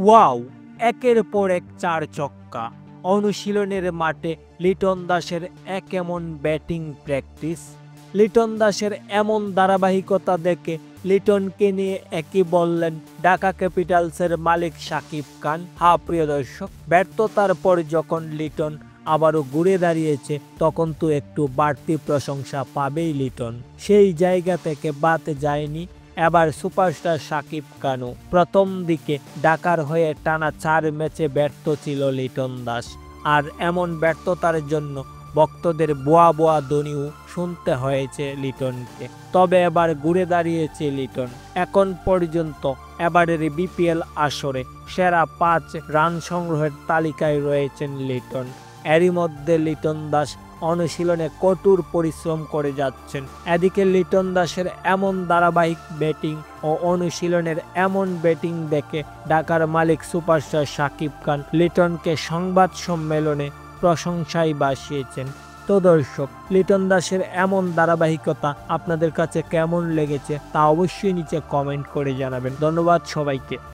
Wow! একের পর এক চার ছক্কা। অনুশীলনের মাঠে লিটন দাসের এমন ব্যাটিং প্র্যাকটিস। লিটন দাসের এমন ধারাবাহিকতা দেখে লিটনকে নিয়ে একই বললেন ঢাকা ক্যাপিটালসের মালিক শাকিব খান। প্রিয় দর্শক, ব্যর্থতার পর যখন লিটন আবারও ঘুরে দাঁড়িয়েছে তখন তো একটু বাড়তি প্রশংসা পাবেই লিটন। সেই জায়গা থেকে বাদ যায়নি এবার সুপারস্টার শাকিব খানও। প্রথম দিকে ঢাকার হয়ে টানা 4 ম্যাচে ব্যর্থ ছিল লিটন দাস, আর এমন ব্যর্থতার জন্য ভক্তদের বোয়া বোয়া ধ্বনিও শুনতে হয়েছে লিটনকে। তবে এবার ঘুরে দাঁড়িয়েছে লিটন। এখন পর্যন্ত এবারের বিপিএল আসরে সেরা 5 রান সংগ্রহের তালিকায় রয়েছেন লিটন। এরই মধ্যে লিটন দাস অনুশীলনে কঠোর পরিশ্রম করে যাচ্ছেন। এদিকে লিটন দাসের এমন ধারাবাহিক ব্যাটিং ও অনুশীলনের এমন ব্যাটিং দেখে ঢাকার মালিক সুপারস্টার শাকিব খান লিটনকে সংবাদ সম্মেলনে প্রশংসায় ভাসিয়েছেন। তো দর্শক, লিটন দাসের এমন ধারাবাহিকতা আপনাদের কাছে কেমন লেগেছে তা অবশ্যই নিচে কমেন্ট করে জানাবেন। ধন্যবাদ সবাইকে।